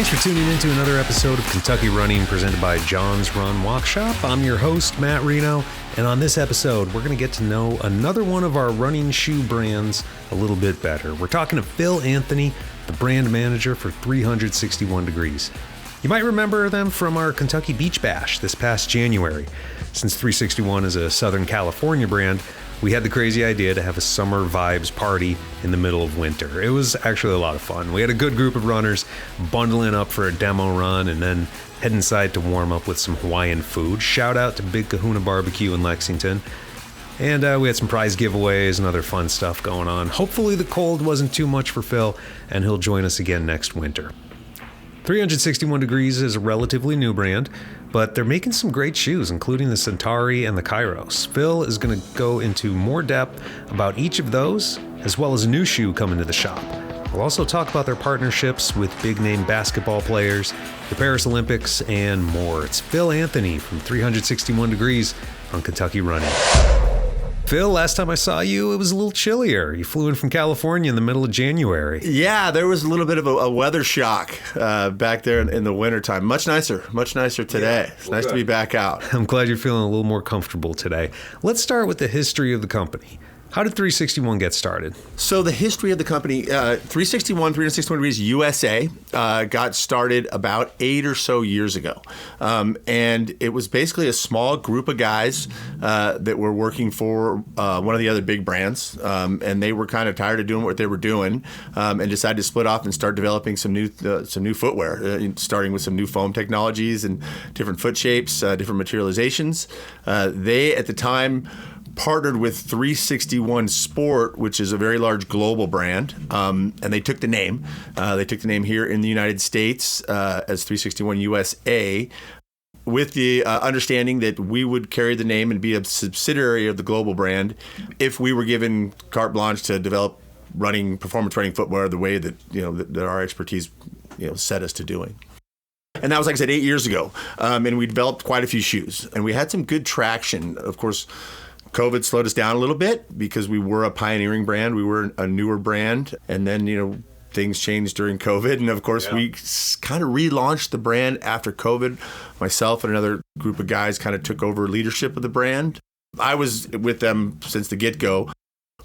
Thanks for tuning in to another episode of Kentucky Running presented by John's Run Walk Shop. I'm your host, Matt Reno, and on this episode, we're going to get to know another one of our running shoe brands a little bit better. We're talking to Phil Anthony, the brand manager for 361 Degrees. You might remember them from our Kentucky Beach Bash this past January. Since 361 is a Southern California brand, we had the crazy idea to have a summer vibes party in the middle of winter. It was actually a lot of fun. We had a good group of runners bundling up for a demo run and then head inside to warm up with some Hawaiian food. Shout out to Big Kahuna Barbecue in Lexington. And we had some prize giveaways and other fun stuff going on. Hopefully the cold wasn't too much for Phil and he'll join us again next winter. 361 Degrees is a relatively new brand, but they're making some great shoes, including the Centauri and the Kairos. Phil is going to go into more depth about each of those, as well as a new shoe coming to the shop. We'll also talk about their partnerships with big-name basketball players, the Paris Olympics, and more. It's Phil Anthony from 361 Degrees on Kentucky Running. Phil, last time I saw you, it was a little chillier. You flew in from California in the middle of January. Yeah, there was a little bit of a weather shock back there in the wintertime. Much nicer today. It's nice to be back out. I'm glad you're feeling a little more comfortable today. Let's start with the history of the company. How did 361 get started? So the history of the company, 361 Degrees USA got started about 8 or so years ago. And it was basically a small group of guys that were working for one of the other big brands. And they were kind of tired of doing what they were doing and decided to split off and start developing some new footwear, starting with some new foam technologies and different foot shapes, different materializations. They, at the time, partnered with 361 Sport, which is a very large global brand, and they took the name. They took the name here in the United States as 361 USA, with the understanding that we would carry the name and be a subsidiary of the global brand if we were given carte blanche to develop performance running footwear the way that that our expertise set us to doing. And that was, like I said, 8 years ago, and we developed quite a few shoes, and we had some good traction. Of course, COVID slowed us down a little bit because we were a pioneering brand. We were a newer brand. And then, things changed during COVID. And of course, we kind of relaunched the brand after COVID. Myself and another group of guys kind of took over leadership of the brand. I was with them since the get-go,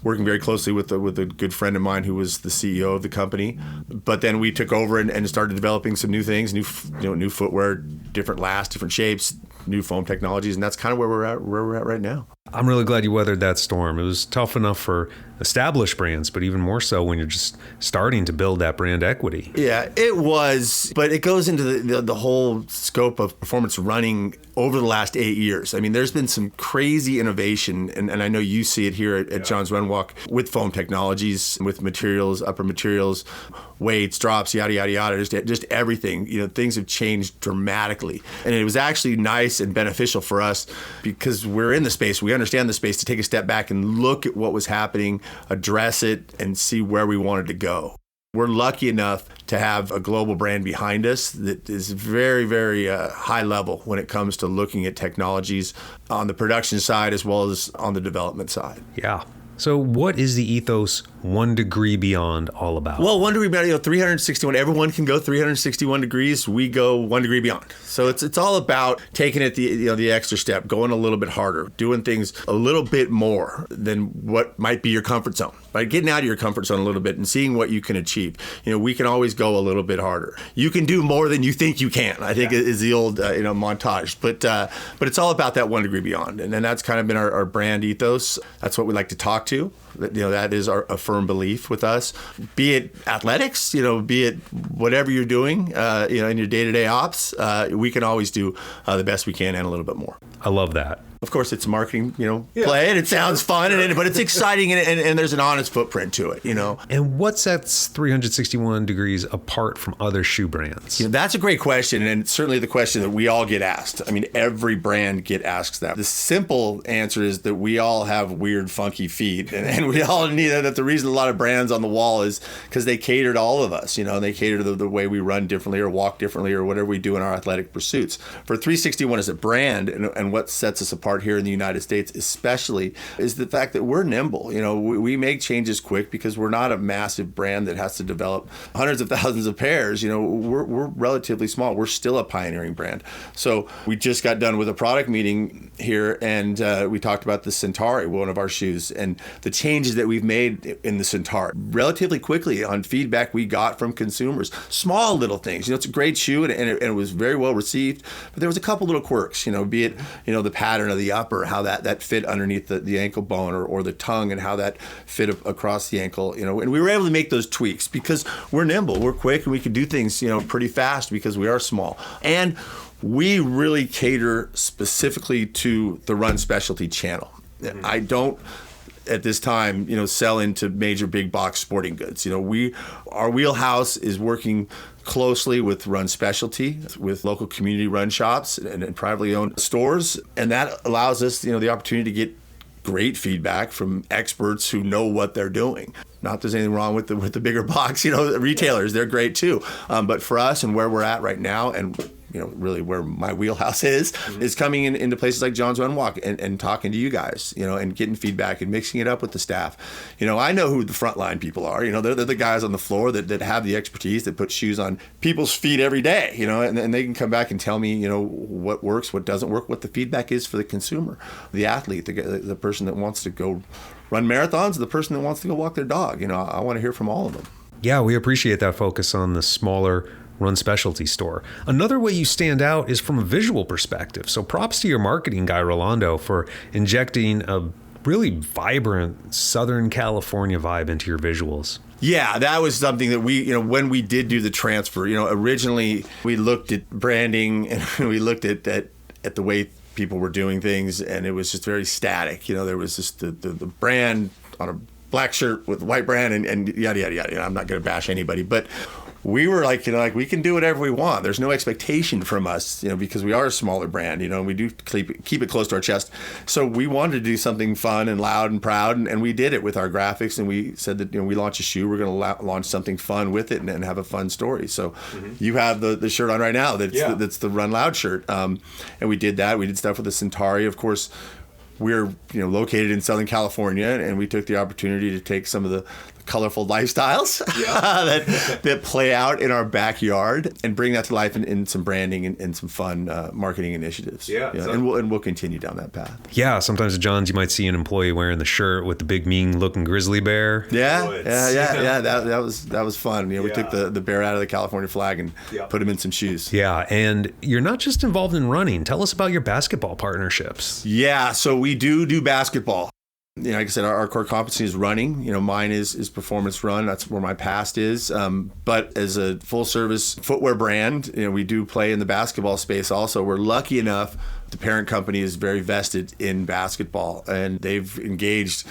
working very closely with a good friend of mine who was the CEO of the company. But then we took over and started developing some new things, new footwear, different lasts, different shapes, new foam technologies. And that's kind of where we're at right now. I'm really glad you weathered that storm. It was tough enough for established brands, but even more so when you're just starting to build that brand equity. Yeah, it was, but it goes into the whole scope of performance running over the last 8 years. I mean, there's been some crazy innovation, and I know you see it here at John's Run Walk with foam technologies, with materials, upper materials, weights, drops, yada, yada, yada, just everything. Things have changed dramatically. And it was actually nice and beneficial for us because we're in the space. We understand the space to take a step back and look at what was happening, address it, and see where we wanted to go. We're lucky enough to have a global brand behind us that is very, very high level when it comes to looking at technologies on the production side as well as on the development side. Yeah. So what is the ethos 1 Degree Beyond all about? Well, 1 Degree Beyond, 361, everyone can go 361 degrees. We go 1 degree beyond. So it's all about taking it the extra step, going a little bit harder, doing things a little bit more than what might be your comfort zone. By getting out of your comfort zone a little bit and seeing what you can achieve. We can always go a little bit harder. You can do more than you think you can, I think is the old montage. But it's all about that 1 degree beyond. And then that's kind of been our brand ethos. That's what we like to talk to. That is a firm belief with us. Be it athletics, be it whatever you're doing, in your day-to-day ops, we can always do the best we can and a little bit more. I love that. Of course, it's a marketing, play, and it sounds fun, but it's exciting, and there's an honest footprint to it, And what sets 361 Degrees apart from other shoe brands? That's a great question, and it's certainly the question that we all get asked. I mean, every brand get asked that. The simple answer is that we all have weird, funky feet, and And we all need that. That's the reason a lot of brands on the wall is because they cater to all of us, they cater to the way we run differently or walk differently or whatever we do in our athletic pursuits. For 361 as a brand, and what sets us apart here in the United States especially, is the fact that we're nimble. We make changes quick because we're not a massive brand that has to develop hundreds of thousands of pairs. We're relatively small. We're still a pioneering brand. So we just got done with a product meeting here, and we talked about the Centauri, one of our shoes, and the changes that we've made in the Centauri relatively quickly on feedback we got from consumers. Small little things. It's a great shoe, and it was very well received, but there was a couple little quirks, be it, the pattern of the upper, how that fit underneath the ankle bone, or the tongue and how that fit across the ankle, and we were able to make those tweaks because we're nimble, we're quick, and we can do things, pretty fast because we are small. And we really cater specifically to the run specialty channel. I don't, at this time, sell into major big box sporting goods. Our wheelhouse is working closely with run specialty, with local community run shops and privately owned stores, and that allows us, the opportunity to get great feedback from experts who know what they're doing. Not that there's anything wrong with the bigger box, retailers, they're great too. But for us and where we're at right now, and really where my wheelhouse is coming into places like John's Run Walk and talking to you guys, and getting feedback and mixing it up with the staff. I know who the frontline people are. They're the guys on the floor that have the expertise, that put shoes on people's feet every day, and they can come back and tell me, what works, what doesn't work, what the feedback is for the consumer, the athlete, the person that wants to go run marathons, the person that wants to go walk their dog. I want to hear from all of them. Yeah, we appreciate that focus on the smaller run specialty store. Another way you stand out is from a visual perspective. So props to your marketing guy, Rolando, for injecting a really vibrant Southern California vibe into your visuals. Yeah, that was something that we, when we did do the transfer, originally we looked at branding and we looked at the way people were doing things, and it was just very static. There was just the brand on a black shirt with white brand and yada, yada, yada. I'm not going to bash anybody, but we were like, we can do whatever we want. There's no expectation from us, because we are a smaller brand, and we do keep it close to our chest. So we wanted to do something fun and loud and proud, and we did it with our graphics. And we said that, we launch a shoe, we're going to launch something fun with it and have a fun story. So you have the shirt on right now. That's the Run Loud shirt. And we did that. We did stuff with the Centauri, of course. We're located in Southern California, and we took the opportunity to take some of the colorful lifestyles that play out in our backyard and bring that to life in some branding and some fun marketing initiatives. And we'll continue down that path. Yeah, sometimes at John's you might see an employee wearing the shirt with the big mean looking grizzly bear. Yeah. That was fun. We took the bear out of the California flag and put him in some shoes. Yeah, and you're not just involved in running. Tell us about your basketball partnerships. Yeah, so we do basketball. Like I said, our core competency is running. Mine is performance run. That's where my past is. But as a full service footwear brand, we do play in the basketball space also. We're lucky enough, the parent company is very vested in basketball, and they've engaged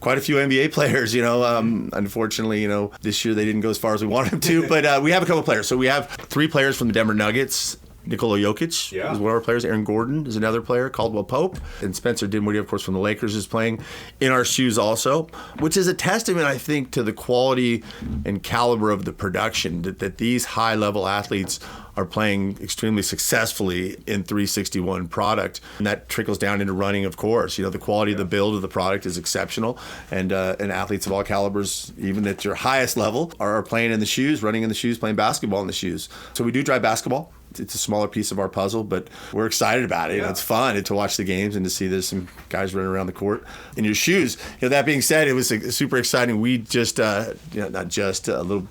quite a few NBA players, unfortunately, this year they didn't go as far as we wanted them to, but we have a couple players. So we have 3 players from the Denver Nuggets. Nikola Jokic is one of our players. Aaron Gordon is another player. Caldwell Pope. And Spencer Dinwiddie, of course, from the Lakers is playing in our shoes also, which is a testament, I think, to the quality and caliber of the production, that these high-level athletes are playing extremely successfully in 361 product. And that trickles down into running, of course. The quality of the build of the product is exceptional. And athletes of all calibers, even at your highest level, are playing in the shoes, running in the shoes, playing basketball in the shoes. So we do drive basketball. It's a smaller piece of our puzzle, but we're excited about it. It's fun to watch the games and to see there's some guys running around the court in your shoes. That being said, it was super exciting. We just, not just a little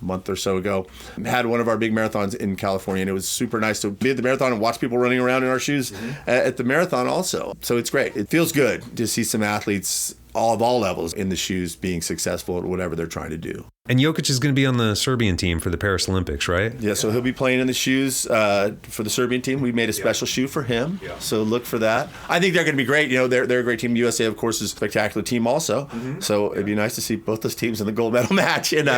month or so ago, had one of our big marathons in California, and it was super nice to be at the marathon and watch people running around in our shoes at the marathon also. So it's great. It feels good to see some athletes of all levels in the shoes being successful at whatever they're trying to do. And Jokic is going to be on the Serbian team for the Paris Olympics, right? Yeah, so he'll be playing in the shoes for the Serbian team. We made a special shoe for him, so look for that. I think they're going to be great. You know, they're a great team. USA, of course, is a spectacular team also. So it'd be nice to see both those teams in the gold medal match. And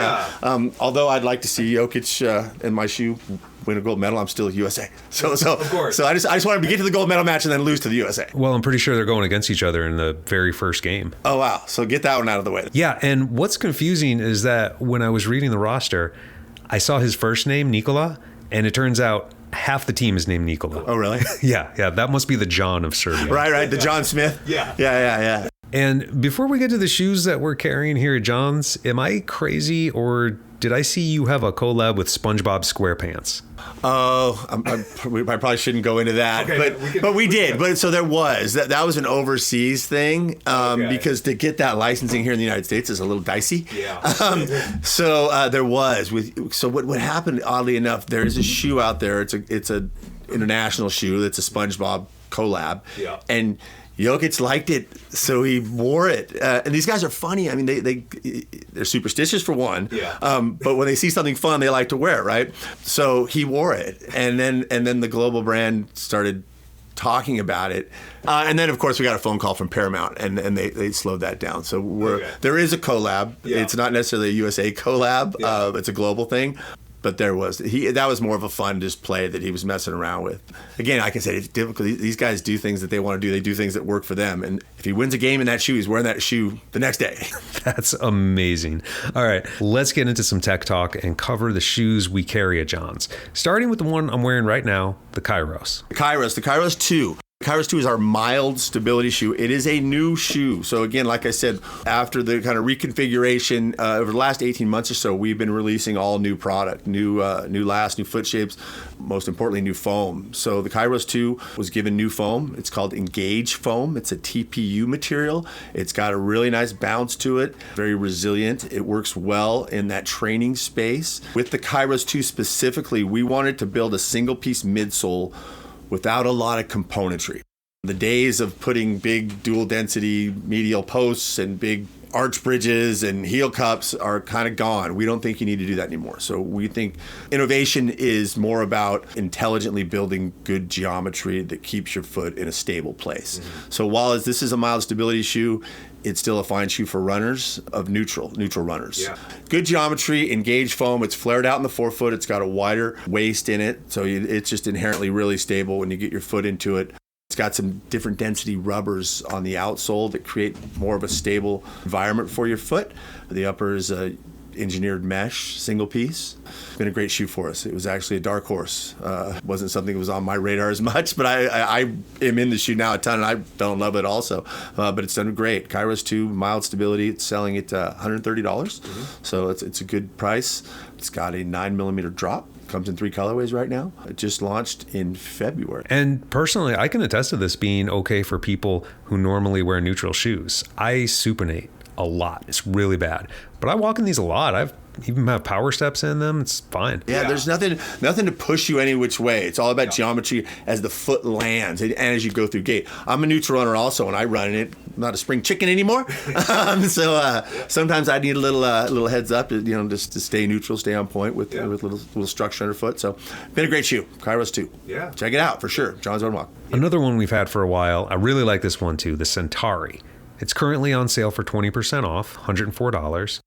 although I'd like to see Jokic in my shoe win a gold medal, I'm still USA. So of course. So I just wanted to get to the gold medal match and then lose to the USA. Well, I'm pretty sure they're going against each other in the very first game. Oh, wow. So get that one out of the way. Yeah, and what's confusing is that when I was reading the roster, I saw his first name, Nikola, and it turns out half the team is named Nikola. Oh, really? Yeah, that must be the John of Serbia. Right, the John Smith. Yeah. And before we get to the shoes that we're carrying here at John's, am I crazy or did I see you have a collab with SpongeBob SquarePants? Oh, I probably shouldn't go into that, but we did. But so there was that was an overseas thing because to get that licensing here in the United States is a little dicey. So there was so what happened, oddly enough, there is a shoe out there. It's a international shoe. It's a SpongeBob collab, and Jokic liked it, so he wore it. And these guys are funny. I mean, they're superstitious for one. But when they see something fun, they like to wear it, right? So he wore it, and then the global brand started talking about it. And then, of course, we got a phone call from Paramount, and they slowed that down. So there is a collab. It's not necessarily a USA collab. It's a global thing. But that was more of a fun display that he was messing around with. Again, like I said, it's difficult. These guys do things that they want to do. They do things that work for them. And if he wins a game in that shoe, he's wearing that shoe the next day. That's amazing. All right, let's get into some tech talk and cover the shoes we carry at John's. Starting with the one I'm wearing right now, the Kairos. The Kairos 2. Kairos 2 is our mild stability shoe. It is a new shoe. So again, like I said, after the kind of reconfiguration over the last 18 months or so, we've been releasing all new product, new lasts, new foot shapes, most importantly, new foam. So the Kairos 2 was given new foam. It's called Engage foam. It's a TPU material. It's got a really nice bounce to it, very resilient. It works well in that training space. With the Kairos 2 specifically, we wanted to build a single piece midsole without a lot of componentry. The days of putting big dual density medial posts and big arch bridges and heel cups are kind of gone. We don't think you need to do that anymore. So we think innovation is more about intelligently building good geometry that keeps your foot in a stable place. So while this is a mild stability shoe, it's still a fine shoe for runners of neutral runners. Good geometry, Engage foam. It's flared out in the forefoot. It's got a wider waist in it. So it's just inherently really stable when you get your foot into it. It's got some different density rubbers on the outsole that create more of a stable environment for your foot. The upper is a engineered mesh single piece. It's been a great shoe for us. It was actually a dark horse. Wasn't something that was on my radar as much, but I am in the shoe now a ton, and I fell in love with it also. But it's done great. Kairos 2, mild stability. It's selling at $130, so it's a good price. It's got a 9mm drop. Comes in 3 colorways right now. It just launched in February. And personally, I can attest to this being okay for people who normally wear neutral shoes. I supinate a lot. It's really bad. But I walk in these a lot. I've even have power steps in them. It's fine. Yeah, there's nothing to push you any which way. It's all about geometry as the foot lands and as you go through gait. I'm a neutral runner also, and I run in it. I'm not a spring chicken anymore. So sometimes I need a little heads up to, just to stay neutral, stay on point with little structure underfoot. So been a great shoe. Kairos 2. Yeah. Check it out for sure. John's Run Walk. Another one we've had for a while. I really like this one too, the Centauri. It's currently on sale for 20% off, $104.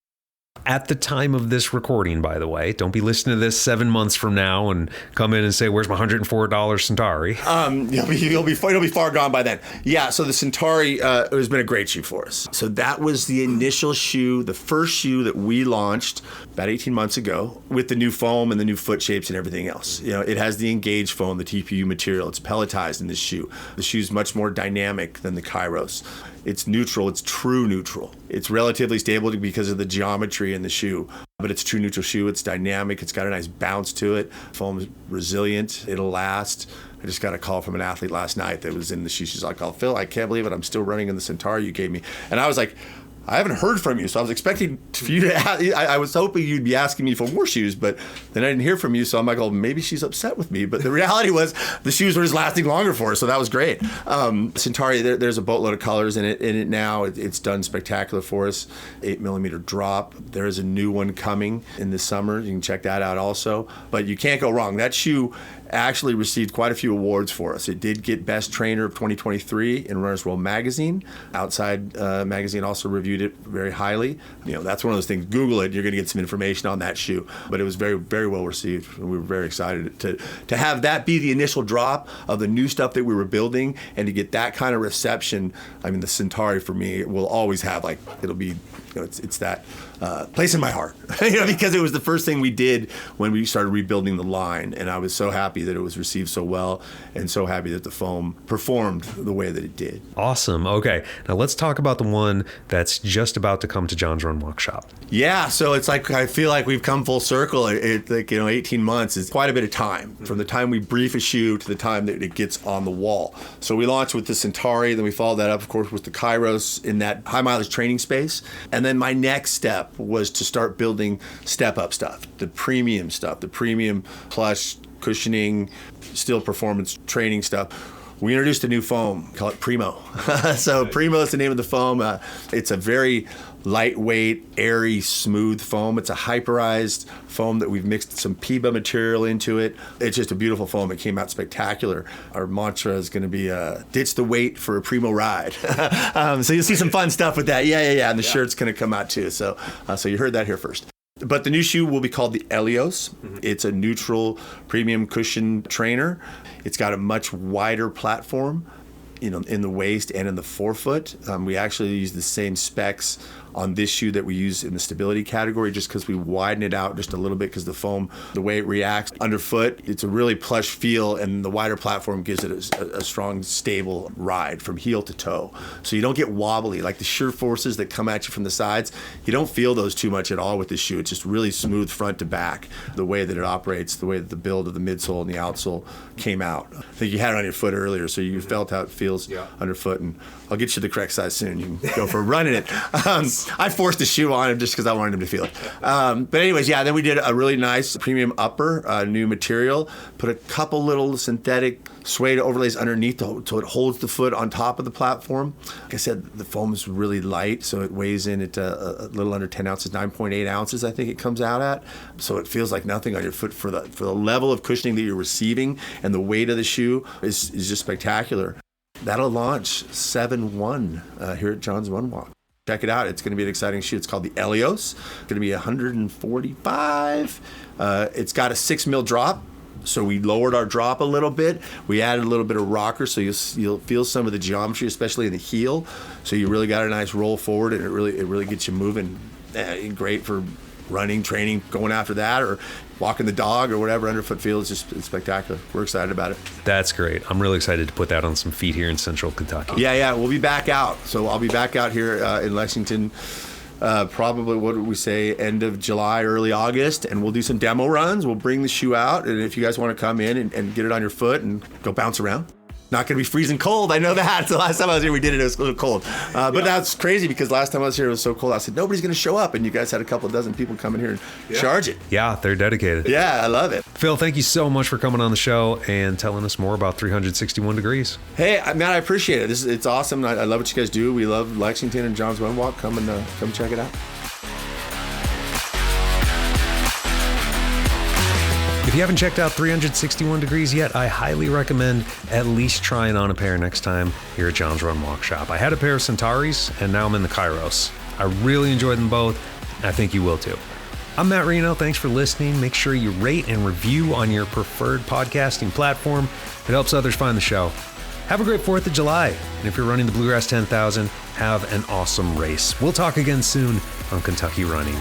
At the time of this recording, by the way, don't be listening to this 7 months from now and come in and say, "Where's my $104 Centauri?" It'll be far gone by then. Yeah. So the Centauri has been a great shoe for us. So that was the initial shoe, the first shoe that we launched about 18 months ago with the new foam and the new foot shapes and everything else. It has the Engage foam, the TPU material. It's pelletized in this shoe. The shoe's much more dynamic than the Kairos. It's neutral. It's true neutral. It's relatively stable because of the geometry in the shoe, but it's a true neutral shoe. It's dynamic. It's got a nice bounce to it. Foam's resilient. It'll last. I just got a call from an athlete last night that was in the shoe. She's like, "Oh, Phil, I can't believe it. I'm still running in the Centauri you gave me." And I was like, I haven't heard from you, so I was expecting for you to I was hoping you'd be asking me for more shoes, but then I didn't hear from you, so I'm like, oh, maybe she's upset with me. But the reality was the shoes were just lasting longer for her, so that was great. Centauri, there's a boatload of colors in it now. It's done spectacular for us. 8mm drop. There is a new one coming in the summer. You can check that out also. But you can't go wrong. That shoe actually received quite a few awards for us. It did get Best Trainer of 2023 in Runner's World magazine. Outside magazine also reviewed it very highly. That's one of those things. Google it, you're going to get some information on that shoe. But it was very, very well received. We were very excited to have that be the initial drop of the new stuff that we were building, and to get that kind of reception. I mean, the Centauri for me will always have it'll be. It's that place in my heart, because it was the first thing we did when we started rebuilding the line, and I was so happy that it was received so well, and so happy that the foam performed the way that it did. Awesome. Okay, now let's talk about the one that's just about to come to John's Run Walk Shop. Yeah, so it's like I feel like we've come full circle. 18 months is quite a bit of time from the time we brief a shoe to the time that it gets on the wall. So we launched with the Centauri, then we followed that up, of course, with the Kairos in that high mileage training space. And then my next step was to start building step-up stuff, the premium stuff, the premium plush cushioning, steel performance training stuff. We introduced a new foam, call it Primo. So Primo is the name of the foam. It's a very lightweight, airy, smooth foam. It's a hyperized foam that we've mixed some PIBA material into it. It's just a beautiful foam. It came out spectacular. Our mantra is going to be ditch the weight for a Primo ride. So you'll see some fun stuff with that. Yeah. And the shirt's going to come out too. So you heard that here first. But the new shoe will be called the Elios. Mm-hmm. It's a neutral premium cushion trainer. It's got a much wider platform, in the waist and in the forefoot. We actually use the same specs on this shoe that we use in the stability category, just because we widen it out just a little bit, because the foam, the way it reacts underfoot, it's a really plush feel, and the wider platform gives it a strong, stable ride from heel to toe. So you don't get wobbly, like the shear forces that come at you from the sides. You don't feel those too much at all with this shoe. It's just really smooth front to back, the way that it operates, the way that the build of the midsole and the outsole came out. I think you had it on your foot earlier, so you felt how it feels underfoot, and I'll get you the correct size soon. You can go for a run in it. I forced the shoe on him just because I wanted him to feel it. But anyways, then we did a really nice premium upper, new material, put a couple little synthetic suede overlays underneath so it holds the foot on top of the platform. Like I said, the foam is really light, so it weighs in at a little under 10 ounces, 9.8 ounces I think it comes out at. So it feels like nothing on your foot for the level of cushioning that you're receiving, and the weight of the shoe is just spectacular. That'll launch 7/1 here at John's Run Walk. Check it out. It's going to be an exciting shoe. It's called the Elios. It's going to be $145. It's got a 6mm drop, so we lowered our drop a little bit. We added a little bit of rocker, so you'll feel some of the geometry, especially in the heel. So you really got a nice roll forward, and it really gets you moving. Great for running, training, going after that, or walking the dog or whatever. Underfoot feel is just spectacular. We're excited about it. That's great. I'm really excited to put that on some feet here in Central Kentucky. Yeah. We'll be back out. So I'll be back out here in Lexington probably, what did we say, end of July, early August, and we'll do some demo runs. We'll bring the shoe out, and if you guys want to come in and get it on your foot and go bounce around. Not going to be freezing cold. I know that. The last time I was here, we did it. It was a little cold. But that's crazy, because last time I was here, it was so cold. I said, nobody's going to show up. And you guys had a couple dozen people come in here and charge it. Yeah, they're dedicated. Yeah, I love it. Phil, thank you so much for coming on the show and telling us more about 361 Degrees. Hey, Matt, I appreciate it. It's awesome. I love what you guys do. We love Lexington and John's Run Walk. Come check it out. If you haven't checked out 361 Degrees yet, I highly recommend at least trying on a pair next time here at John's Run Walk Shop. I had a pair of Centauris, and now I'm in the Kairos. I really enjoyed them both. I think you will too. I'm Matt Reno. Thanks for listening. Make sure you rate and review on your preferred podcasting platform. It helps others find the show. Have a great 4th of July. And if you're running the Bluegrass 10,000, have an awesome race. We'll talk again soon on Kentucky Running.